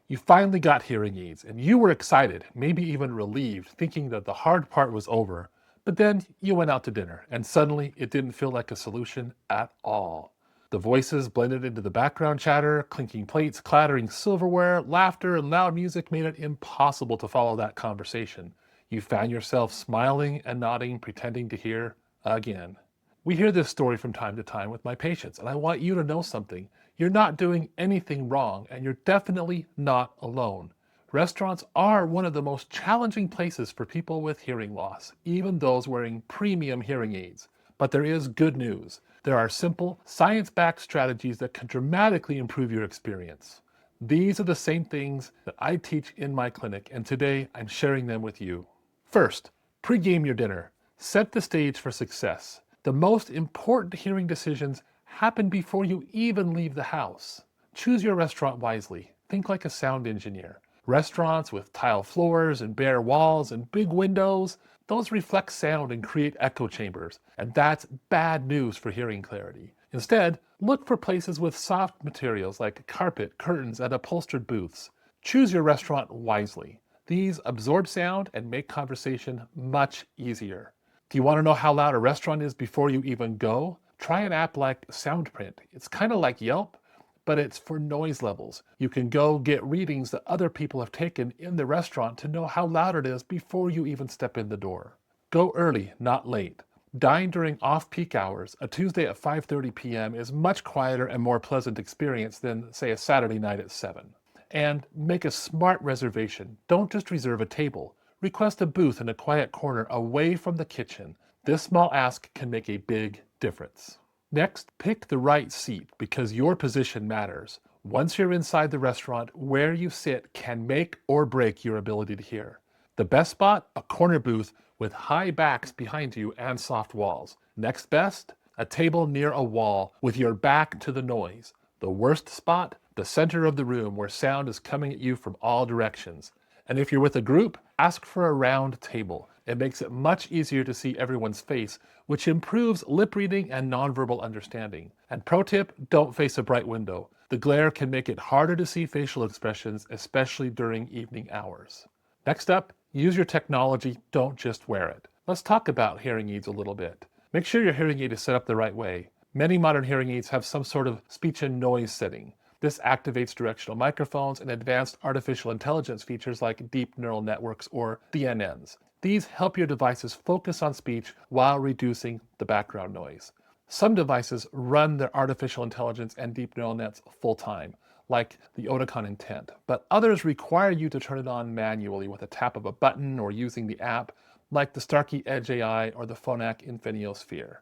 You finally got hearing aids, and you were excited, maybe even relieved, thinking that the hard part was over. But then you went out to dinner, and suddenly it didn't feel like a solution at all. The voices blended into the background chatter, clinking plates, clattering silverware, laughter, and loud music made it impossible to follow that conversation. You found yourself smiling and nodding, pretending to hear again. We hear this story from time to time with my patients, and I want you to know something. You're not doing anything wrong, and you're definitely not alone. Restaurants are one of the most challenging places for people with hearing loss, even those wearing premium hearing aids. But there is good news. There are simple, science-backed strategies that can dramatically improve your experience. These are the same things that I teach in my clinic, and today I'm sharing them with you. First, pre-game your dinner. Set the stage for success. The most important hearing decisions happen before you even leave the house. Choose your restaurant wisely. Think like a sound engineer. Restaurants with tile floors and bare walls and big windows, those reflect sound and create echo chambers, and that's bad news for hearing clarity. Instead, look for places with soft materials like carpet, curtains, and upholstered booths. Choose your restaurant wisely. These absorb sound and make conversation much easier. Do you want to know how loud a restaurant is before you even go? Try an app like Soundprint. It's kind of like Yelp, but it's for noise levels. You can go get readings that other people have taken in the restaurant to know how loud it is before you even step in the door. Go early, not late. Dine during off-peak hours. A Tuesday at 5:30 p.m. is much quieter and more pleasant experience than, say, a Saturday night at 7. And make a smart reservation. Don't just reserve a table. Request a booth in a quiet corner away from the kitchen. This small ask can make a big difference. Next, pick the right seat because your position matters. Once you're inside the restaurant, where you sit can make or break your ability to hear. The best spot? A corner booth with high backs behind you and soft walls. Next best? A table near a wall with your back to the noise. The worst spot? The center of the room where sound is coming at you from all directions. And if you're with a group, ask for a round table. It makes it much easier to see everyone's face, which improves lip reading and nonverbal understanding. And pro tip, don't face a bright window. The glare can make it harder to see facial expressions, especially during evening hours. Next up, use your technology, don't just wear it. Let's talk about hearing aids a little bit. Make sure your hearing aid is set up the right way. Many modern hearing aids have some sort of speech and noise setting. This activates directional microphones and advanced artificial intelligence features like deep neural networks or DNNs. These help your devices focus on speech while reducing the background noise. Some devices run their artificial intelligence and deep neural nets full time, like the Oticon Intent, but others require you to turn it on manually with a tap of a button or using the app, like the Starkey Edge AI or the Phonak Infinio Sphere.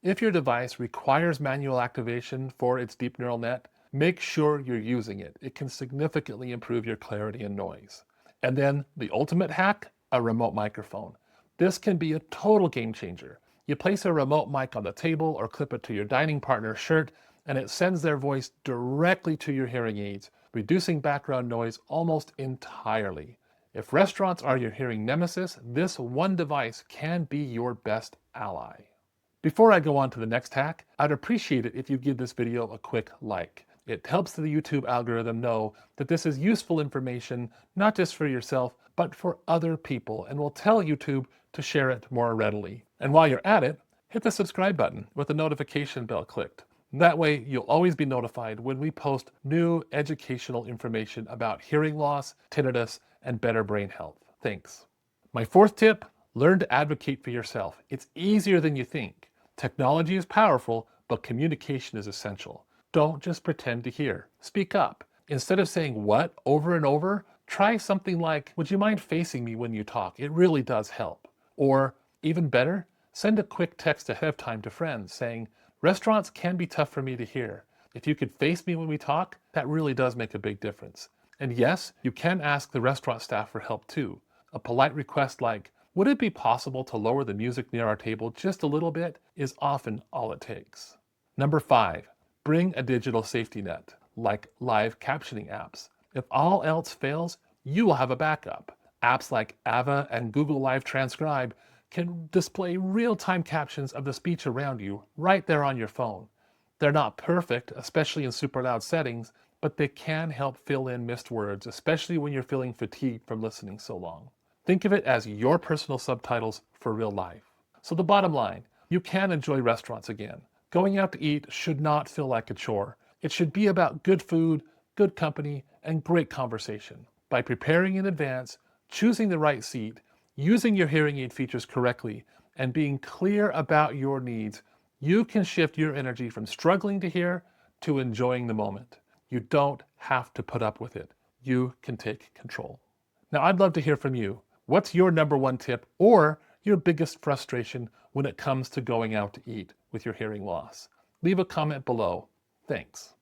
If your device requires manual activation for its deep neural net, make sure you're using it. It can significantly improve your clarity and noise. And then the ultimate hack, a remote microphone. This can be a total game changer. You place a remote mic on the table or clip it to your dining partner's shirt, and it sends their voice directly to your hearing aids, reducing background noise almost entirely. If restaurants are your hearing nemesis, this one device can be your best ally. Before I go on to the next hack, I'd appreciate it if you give this video a quick like. It helps the YouTube algorithm know that this is useful information, not just for yourself, but for other people, and will tell YouTube to share it more readily. And while you're at it, hit the subscribe button with the notification bell clicked. That way, you'll always be notified when we post new educational information about hearing loss, tinnitus, and better brain health. Thanks. My fourth tip, learn to advocate for yourself. It's easier than you think. Technology is powerful, but communication is essential. Don't just pretend to hear. Speak up. Instead of saying what over and over, try something like, would you mind facing me when you talk? It really does help. Or, even better, send a quick text ahead of time to friends saying, restaurants can be tough for me to hear. If you could face me when we talk, that really does make a big difference. And yes, you can ask the restaurant staff for help too. A polite request like, would it be possible to lower the music near our table just a little bit is often all it takes. Number 5, bring a digital safety net, like live captioning apps. If all else fails, you will have a backup. Apps like Ava and Google Live Transcribe can display real-time captions of the speech around you right there on your phone. They're not perfect, especially in super loud settings, but they can help fill in missed words, especially when you're feeling fatigued from listening so long. Think of it as your personal subtitles for real life. So the bottom line, you can enjoy restaurants again. Going out to eat should not feel like a chore. It should be about good food, good company, and great conversation. By preparing in advance, choosing the right seat, using your hearing aid features correctly, and being clear about your needs, you can shift your energy from struggling to hear to enjoying the moment. You don't have to put up with it. You can take control. Now, I'd love to hear from you. What's your number one tip or your biggest frustration when it comes to going out to eat with your hearing loss? Leave a comment below. Thanks.